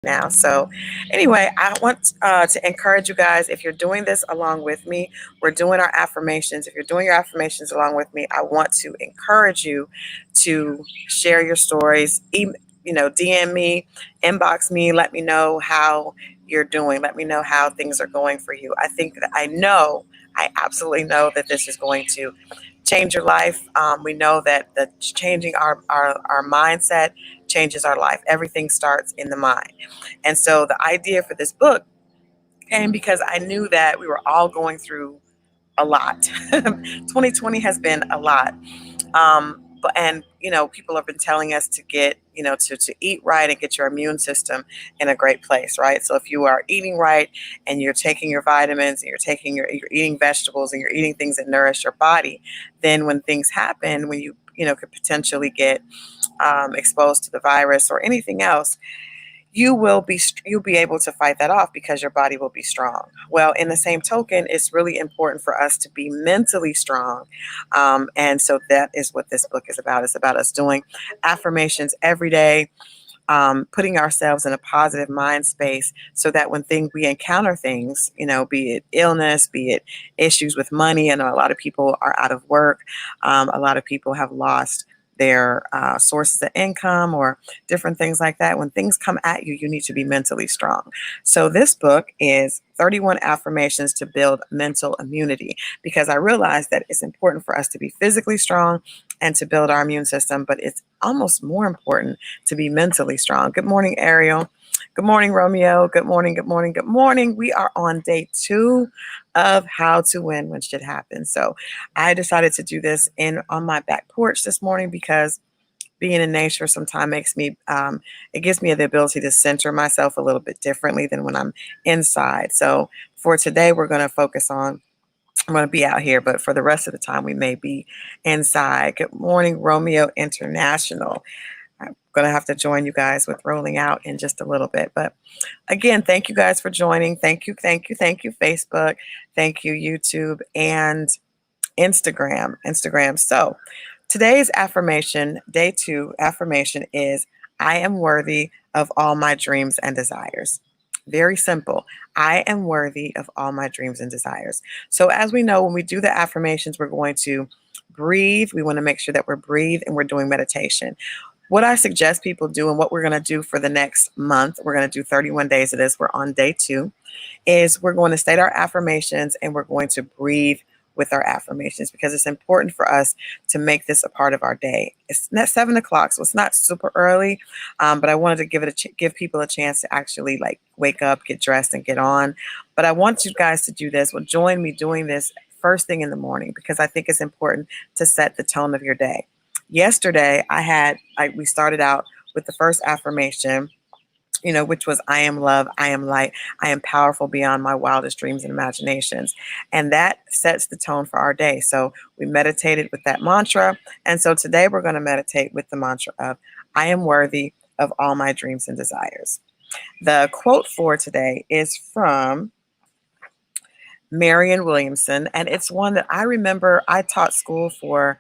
now. So, anyway, I want to encourage you guys, if you're doing this along with me, we're doing our affirmations. If you're doing your affirmations along with me, I want to encourage you to share your stories, DM me, inbox me, let me know how you're doing. Let me know how things are going for you. I absolutely know that this is going to change your life. We know that the changing our mindset changes our life. Everything starts in the mind. And so the idea for this book came because I knew that we were all going through a lot. 2020 has been a lot. People have been telling us to get, to eat right and get your immune system in a great place, right? So if you are eating right and you're taking your vitamins and you're eating vegetables and you're eating things that nourish your body, then when things happen, when you could potentially get exposed to the virus or anything else, you'll be able to fight that off because your body will be strong. Well, in the same token, it's really important for us to be mentally strong, and so that is what this book is about. It's about us doing affirmations every day, putting ourselves in a positive mind space so that when we encounter things, be it illness, be it issues with money. I know a lot of people are out of work. A lot of people have lost their sources of income or different things like that. When things come at you, you need to be mentally strong. So this book is 31 affirmations to build mental immunity, because I realized that it's important for us to be physically strong and to build our immune system, but it's almost more important to be mentally strong. Good morning, Ariel. Good morning, Romeo. Good morning, good morning, good morning. We are on day 2 of How to Win When Shit Happens. So I decided to do this on my back porch this morning because being in nature sometimes it gives me the ability to center myself a little bit differently than when I'm inside. So for today, I'm going to be out here, but for the rest of the time, we may be inside. Good morning, Romeo International. I'm going to have to join you guys with rolling out in just a little bit. But again, thank you guys for joining. Thank you, thank you, thank you, Facebook. Thank you, YouTube and Instagram. So today's affirmation, day 2 affirmation is, I am worthy of all my dreams and desires. Very simple. I am worthy of all my dreams and desires. So as we know, when we do the affirmations, we're going to breathe. We want to make sure that we're breathe and we're doing meditation. What I suggest people do, and what we're going to do for the next month, we're going to do 31 days of this. We're on day 2, is we're going to state our affirmations and we're going to breathe with our affirmations, because it's important for us to make this a part of our day. It's not 7 o'clock, so it's not super early, but I wanted to give people a chance to actually wake up, get dressed, and get on. But I want you guys to do this. Well, join me doing this first thing in the morning, because I think it's important to set the tone of your day. Yesterday, we started out with the first affirmation, which was, I am love, I am light, I am powerful beyond my wildest dreams and imaginations. And that sets the tone for our day. So we meditated with that mantra. And so today we're going to meditate with the mantra of, I am worthy of all my dreams and desires. The quote for today is from Marianne Williamson, and it's one that I remember. I taught school for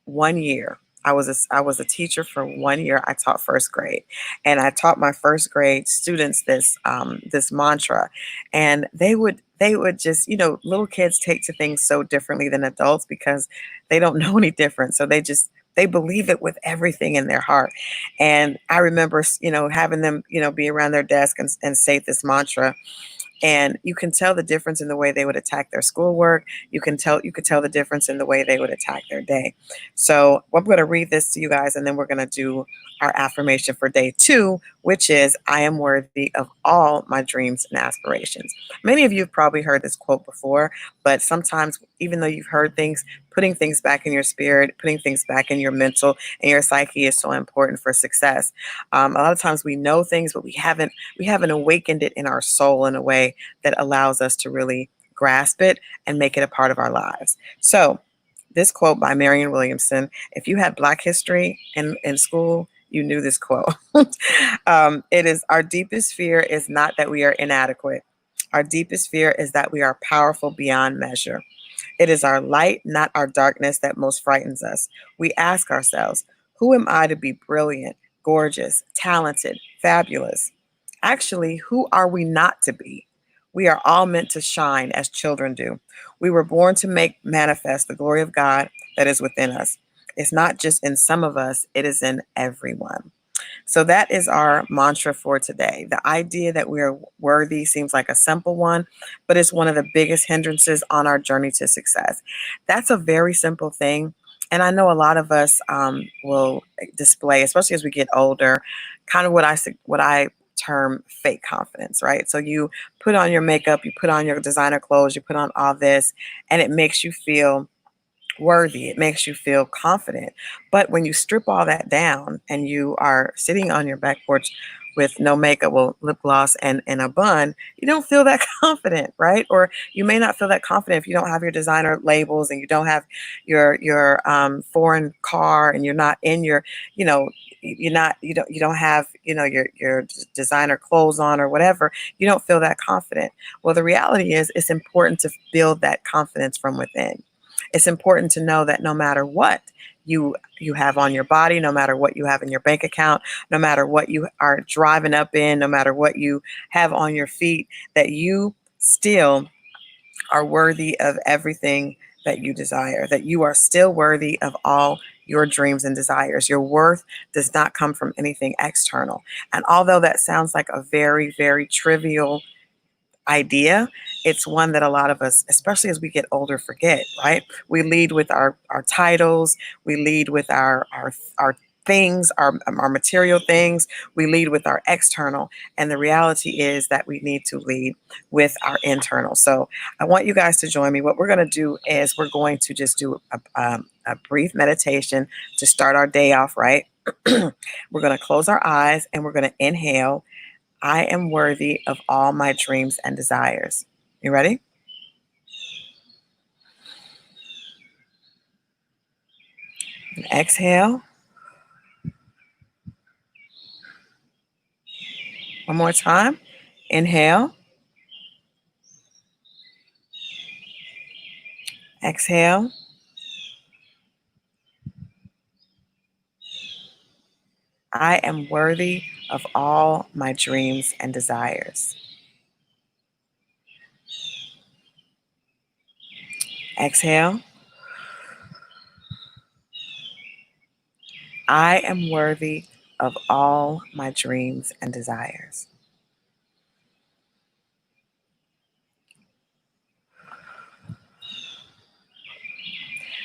1 year. I was a teacher for 1 year. I taught first grade, and I taught my first grade students this mantra, and they would just, little kids take to things so differently than adults because they don't know any different. So they believe it with everything in their heart. And I remember, having them, be around their desk and say this mantra. And you can tell the difference in the way they would attack their schoolwork. You could tell the difference in the way they would attack their day. So I'm going to read this to you guys, and then we're going to do our affirmation for day 2, which is, I am worthy of all my dreams and aspirations. Many of you have probably heard this quote before, but sometimes, even though you've heard things, putting things back in your spirit, putting things back in your mental and your psyche is so important for success. A lot of times we know things, but we haven't awakened it in our soul in a way that allows us to really grasp it and make it a part of our lives. So this quote by Marianne Williamson, if you had Black history in school, you knew this quote. It is, our deepest fear is not that we are inadequate. Our deepest fear is that we are powerful beyond measure. It is our light, not our darkness, that most frightens us. We ask ourselves, who am I to be brilliant, gorgeous, talented, fabulous? Actually, who are we not to be? We are all meant to shine as children do. We were born to make manifest the glory of God that is within us. It's not just in some of us, it is in everyone. So that is our mantra for today. The idea that we are worthy seems like a simple one, but it's one of the biggest hindrances on our journey to success. That's a very simple thing. And I know a lot of us will display, especially as we get older, kind of what I term fake confidence, right? So you put on your makeup, you put on your designer clothes, you put on all this, and it makes you feel worthy. It makes you feel confident. But when you strip all that down and you are sitting on your back porch with no makeup, well, lip gloss and a bun, you don't feel that confident, right? Or you may not feel that confident if you don't have your designer labels and you don't have your foreign car and you're not in your, you know, you don't have your designer clothes on or whatever. You don't feel that confident. Well, the reality is it's important to build that confidence from within. It's important to know that no matter what you have on your body, no matter what you have in your bank account, no matter what you are driving up in, no matter what you have on your feet, that you still are worthy of everything that you desire, that you are still worthy of all your dreams and desires. Your worth does not come from anything external. And although that sounds like a very, very trivial idea, it's one that a lot of us, especially as we get older, forget, right? We lead with our titles, we lead with our things, our material things, we lead with our external. And the reality is that we need to lead with our internal. So I want you guys to join me. What we're going to do is we're going to just do a brief meditation to start our day off right. We're going to close our eyes and we're going to inhale. I am worthy of all my dreams and desires. You ready? And exhale. One more time. Inhale. Exhale. I am worthy of all my dreams and desires. Exhale. I am worthy of all my dreams and desires.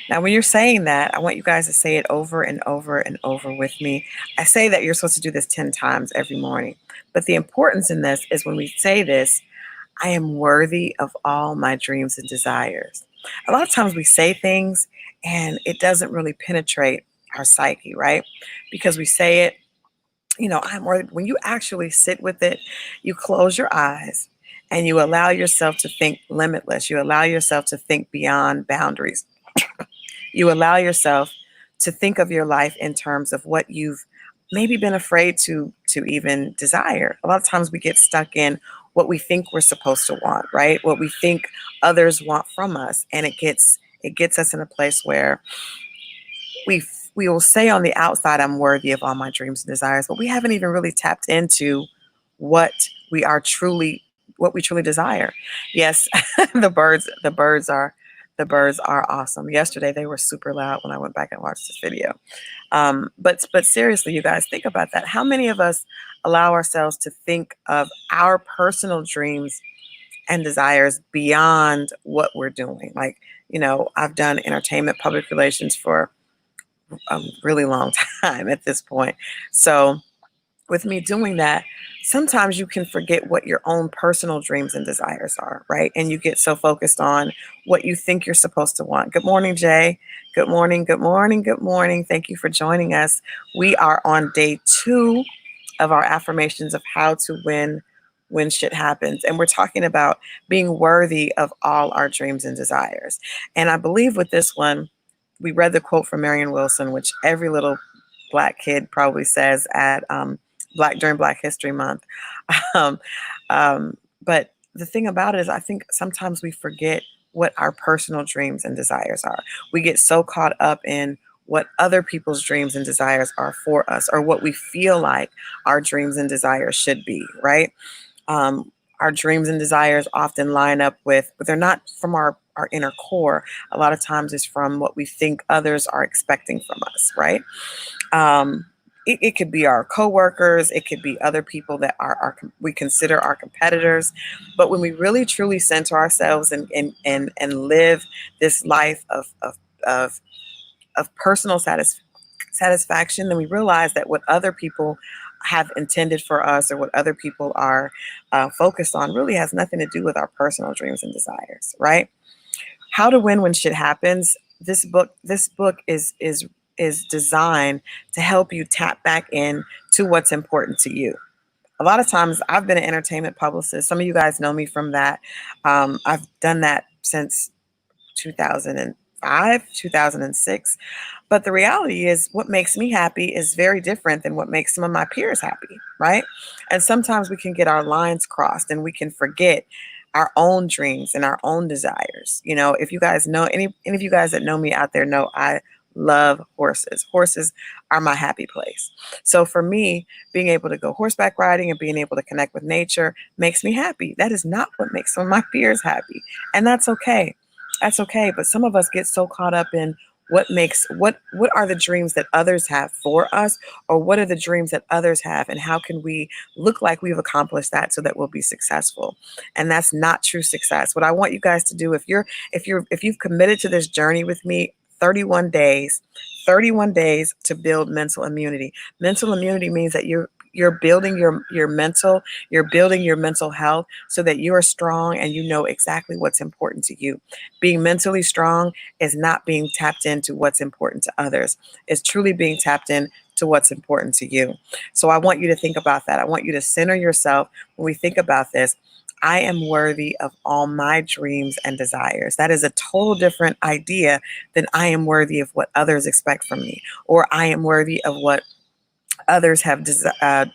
Now, when you're saying that, I want you guys to say it over and over and over with me. I say that you're supposed to do this 10 times every morning. But the importance in this is when we say this, I am worthy of all my dreams and desires. A lot of times we say things and it doesn't really penetrate our psyche, right? Because we say it, I'm worthy. When you actually sit with it, you close your eyes and you allow yourself to think limitless. You allow yourself to think beyond boundaries. You allow yourself to think of your life in terms of what you've maybe been afraid to even desire. A lot of times we get stuck in what we think we're supposed to want, right? What we think others want from us, and it gets us in a place where we will say on the outside, I'm worthy of all my dreams and desires, but we haven't even really tapped into what we are truly what we truly desire. Yes, the birds are awesome. Yesterday they were super loud when I went back and watched this video. But seriously, you guys, think about that. How many of us allow ourselves to think of our personal dreams and desires beyond what we're doing? Like, I've done entertainment, public relations for a really long time at this point. So with me doing that, sometimes you can forget what your own personal dreams and desires are, right? And you get so focused on what you think you're supposed to want. Good morning, Jay. Good morning, good morning, good morning. Thank you for joining us. We are on day 2 of our affirmations of how to win when shit happens. And we're talking about being worthy of all our dreams and desires. And I believe with this one, we read the quote from Marion Wilson, which every little Black kid probably says at during Black History Month. Um, but the thing about it is, I think sometimes we forget what our personal dreams and desires are. We get so caught up in what other people's dreams and desires are for us, or what we feel like our dreams and desires should be, right? Our dreams and desires often line up with, but they're not from our inner core. A lot of times it's from what we think others are expecting from us, right? Um, it could be our coworkers, it could be other people that we consider our competitors. But when we really truly center ourselves and live this life of, of personal satisfaction, then we realize that what other people have intended for us, or what other people are focused on, really has nothing to do with our personal dreams and desires, right? How to Win When Shit Happens. This book is designed to help you tap back in to what's important to you. A lot of times, I've been an entertainment publicist. Some of you guys know me from that. I've done that since 2005, 2006. But the reality is, what makes me happy is very different than what makes some of my peers happy, right? And sometimes we can get our lines crossed and we can forget our own dreams and our own desires. You know, if you guys know, any of you guys that know me out there know I love horses. Horses are my happy place. So for me, being able to go horseback riding and being able to connect with nature makes me happy. That is not what makes some of my peers happy. And that's okay. That's okay. But some of us get so caught up in what are the dreams that others have for us, or what are the dreams that others have, and how can we look like we've accomplished that so that we'll be successful. And that's not true success. What I want you guys to do, if you've committed to this journey with me, 31 days, 31 days to build mental immunity. Mental immunity means that you're building you're building your mental health so that you are strong and you know exactly what's important to you. Being mentally strong is not being tapped into what's important to others. It's truly being tapped in to what's important to you. So I want you to think about that. I want you to center yourself when we think about this. I am worthy of all my dreams and desires. That is a total different idea than I am worthy of what others expect from me, or I am worthy of what others have decided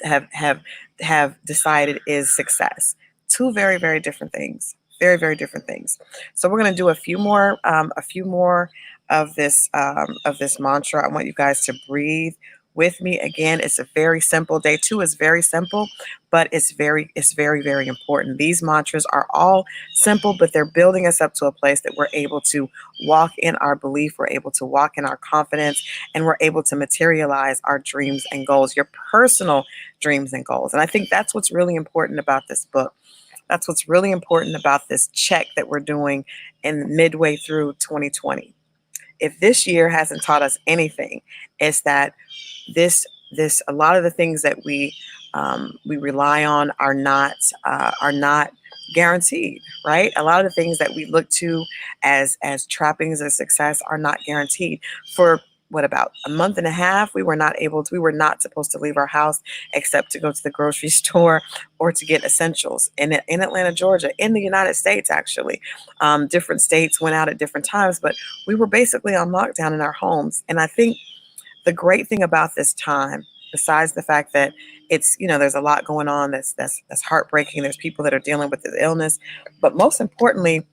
is success. Two very, very different things. Very, very different things. So we're going to do a few more of this mantra. I want you guys to breathe with me again. It's a very simple. Day 2 is very simple, but it's very, very important. These mantras are all simple, but they're building us up to a place that we're able to walk in our belief, we're able to walk in our confidence, and we're able to materialize our dreams and goals, your personal dreams and goals. And I think that's what's really important about this book. That's what's really important about this check that we're doing in midway through 2020. If this year hasn't taught us anything, it's that this a lot of the things that we rely on are not guaranteed, right? A lot of the things that we look to as trappings of success are not guaranteed. For what, about a month and a half, we were not supposed to leave our house except to go to the grocery store or to get essentials in Atlanta, Georgia, in the United States, actually. Different states went out at different times, but we were basically on lockdown in our homes. And I think the great thing about this time, besides the fact that it's, there's a lot going on that's heartbreaking, there's people that are dealing with this illness, but most importantly,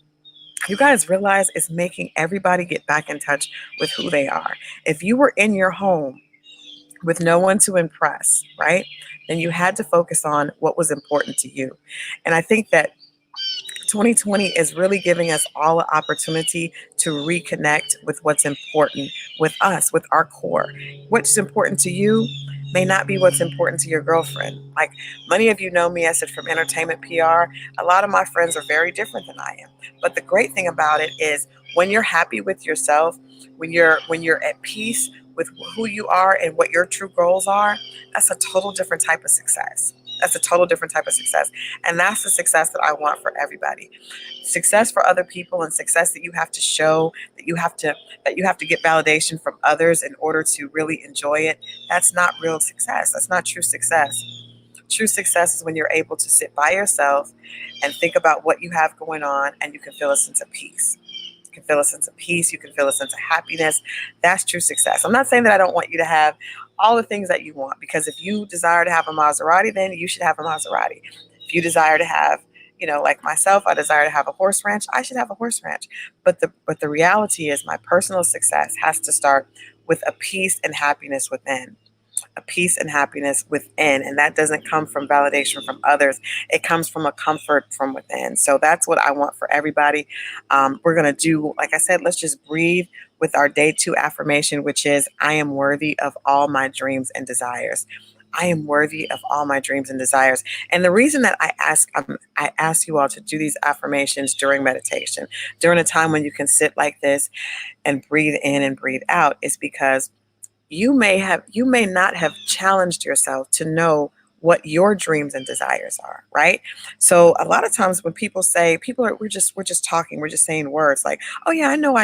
you guys realize it's making everybody get back in touch with who they are. If you were in your home with no one to impress, right, then you had to focus on what was important to you. And I think that 2020 is really giving us all an opportunity to reconnect with what's important with us, with our core. What's important to you may not be what's important to your girlfriend. Like, many of you know me, I said, from entertainment PR. A lot of my friends are very different than I am. But the great thing about it is, when you're happy with yourself, when you're at peace with who you are and what your true goals are, that's a total different type of success. That's a total different type of success. And that's the success that I want for everybody. Success for other people, and success that you have to show, that you have to get validation from others in order to really enjoy it. That's not real success. That's not true success. True success is when you're able to sit by yourself and think about what you have going on, and you can feel a sense of peace. You can feel a sense of peace. You can feel a sense of happiness. That's true success. I'm not saying that I don't want you to have all the things that you want, because if you desire to have a Maserati, then you should have a Maserati. If you desire to have, like myself, I desire to have a horse ranch, I should have a horse ranch. But the reality is, my personal success has to start with a peace and happiness within. A peace and happiness within. And that doesn't come from validation from others. It comes from a comfort from within. So that's what I want for everybody. We're going to do, like I said, let's just breathe with our day 2 affirmation, which is, I am worthy of all my dreams and desires. I am worthy of all my dreams and desires. And the reason that I ask you all to do these affirmations during meditation, during a time when you can sit like this and breathe in and breathe out, is because you may not have challenged yourself to know what your dreams and desires are, right? So a lot of times when people say, we're just talking, we're just saying words like, oh yeah, I know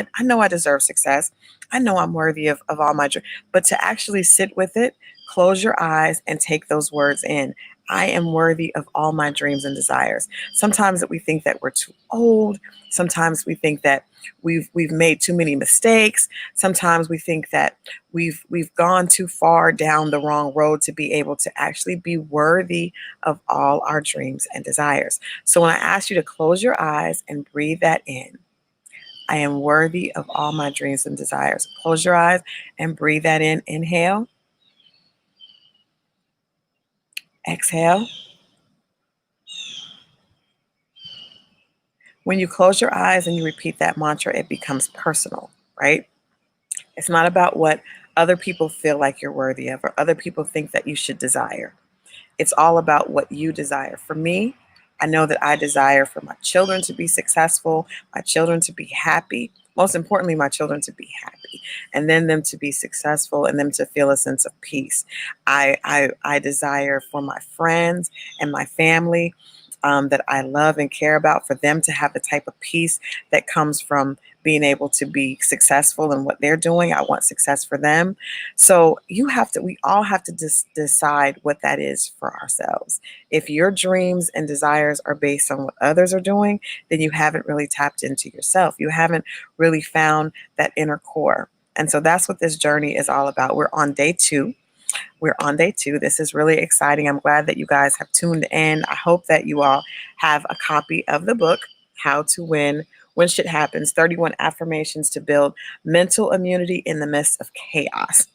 I deserve success, I know I'm worthy of all my dreams. But to actually sit with it, close your eyes and take those words in. I am worthy of all my dreams and desires. Sometimes that we think that we're too old. Sometimes we think that we've made too many mistakes. Sometimes we think that we've gone too far down the wrong road to be able to actually be worthy of all our dreams and desires. So when I ask you to close your eyes and breathe that in, I am worthy of all my dreams and desires. Close your eyes and breathe that in. Inhale. Exhale. When you close your eyes and you repeat that mantra, it becomes personal, right? It's not about what other people feel like you're worthy of or other people think that you should desire. It's all about what you desire. For me, I know that I desire for my children to be successful, my children to be happy, most importantly, my children to be happy, and then them to be successful and them to feel a sense of peace. I desire for my friends and my family that I love and care about, for them to have the type of peace that comes from being able to be successful in what they're doing. I want success for them. So we all have to decide what that is for ourselves. If your dreams and desires are based on what others are doing, then you haven't really tapped into yourself. You haven't really found that inner core. And so that's what this journey is all about. We're on day 2. This is really exciting. I'm glad that you guys have tuned in. I hope that you all have a copy of the book, How to Win When Shit Happens, 31 Affirmations to Build Mental Immunity in the Midst of Chaos.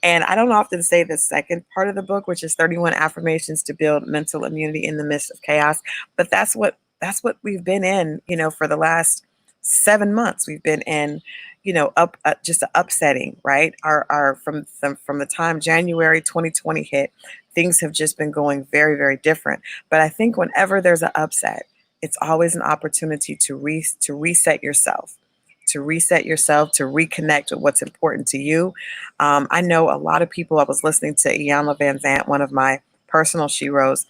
And I don't often say the second part of the book, which is 31 Affirmations to Build Mental Immunity in the Midst of Chaos. But that's what we've been in, for the last 7 months. We've been in, just an upsetting, right? Our from the time January 2020 hit, things have just been going very, very different. But I think whenever there's an upset, it's always an opportunity to reset yourself, to reconnect with what's important to you. I know a lot of people. I was listening to Iyanla Vanzant, one of my personal sheroes.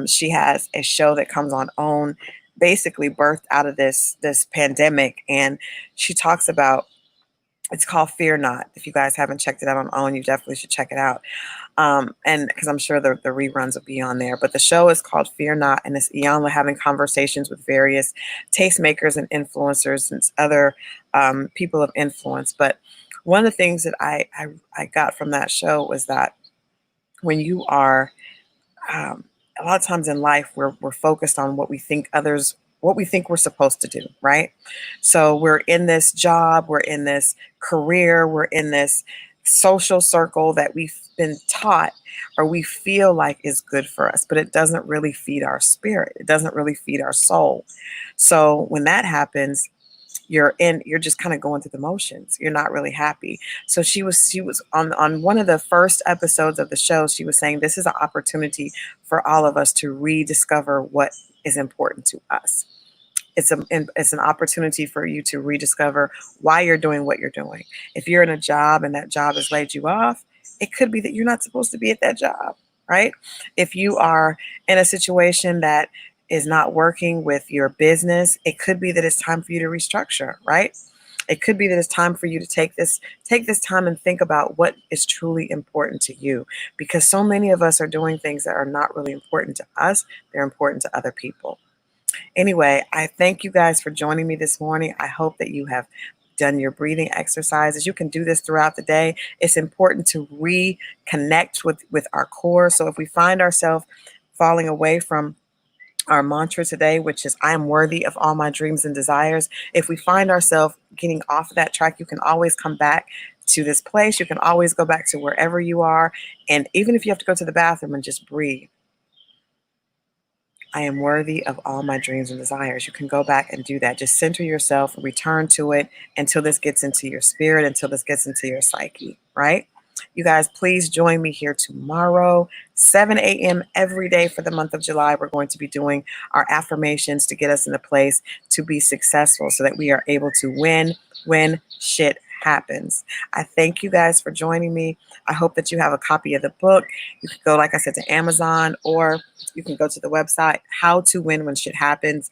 She has a show that comes on OWN, basically birthed out of this pandemic, and she talks about, it's called Fear Not. If you guys haven't checked it out on OWN, you definitely should check it out. And because I'm sure the reruns will be on there. But the show is called Fear Not, and it's Iyanla having conversations with various tastemakers and influencers and other people of influence. But one of the things that I got from that show was that when you are a lot of times in life, we're focused on what we think we're supposed to do, right? So we're in this job, we're in this career, we're in this social circle that we've been taught or we feel like is good for us, but it doesn't really feed our spirit. It doesn't really feed our soul. So when that happens, you're just kind of going through the motions. You're not really happy. So she was on one of the first episodes of the show. She was saying this is an opportunity for all of us to rediscover what is important to us. It's an opportunity for you to rediscover why you're doing what you're doing. If you're in a job and that job has laid you off, it could be that you're not supposed to be at that job, right? If you are in a situation that is not working with your business, it could be that it's time for you to restructure, right? It could be that it's time for you to take this time and think about what is truly important to you, because so many of us are doing things that are not really important to us. They're important to other people. Anyway, I thank you guys for joining me this morning. I hope that you have done your breathing exercises. You can do this throughout the day. It's important to reconnect with our core. So if we find ourselves falling away from our mantra today, which is I am worthy of all my dreams and desires, if we find ourselves getting off that track, you can always come back to this place. You can always go back to wherever you are. And even if you have to go to the bathroom and just breathe, I am worthy of all my dreams and desires. You can go back and do that. Just center yourself, return to it until this gets into your spirit, until this gets into your psyche, right? You guys, please join me here tomorrow, 7 a.m. every day for the month of July. We're going to be doing our affirmations to get us in a place to be successful so that we are able to win when shit happens. I thank you guys for joining me. I hope that you have a copy of the book. You can go, like I said, to Amazon, or you can go to the website, How to Win When Shit Happens.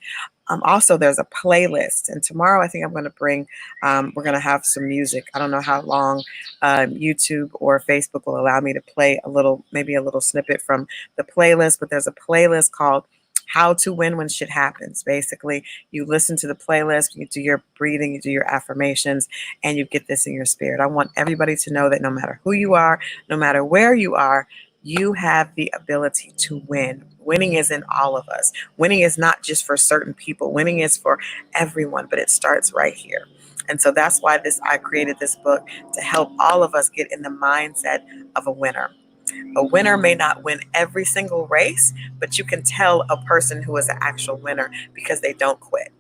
Also, there's a playlist. And tomorrow, I think I'm going to bring, we're going to have some music. I don't know how long YouTube or Facebook will allow me to play a little, maybe a little snippet from the playlist, but there's a playlist called How to Win When Shit Happens. Basically, you listen to the playlist, you do your breathing, you do your affirmations, and you get this in your spirit. I want everybody to know that no matter who you are, no matter where you are, you have the ability to win. Winning is in all of us. Winning is not just for certain people. Winning is for everyone, but it starts right here. And so that's why I created this book, to help all of us get in the mindset of a winner. A winner may not win every single race, but you can tell a person who is an actual winner because they don't quit.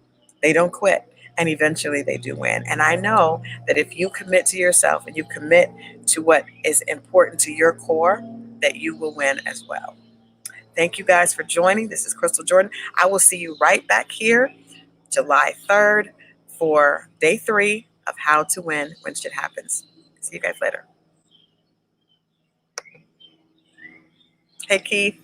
They don't quit. And eventually they do win. And I know that if you commit to yourself and you commit to what is important to your core, that you will win as well. Thank you guys for joining. This is Crystal Jordan. I will see you right back here July 3rd for day 3 of How to Win When Shit Happens. See you guys later. Hey, Keith.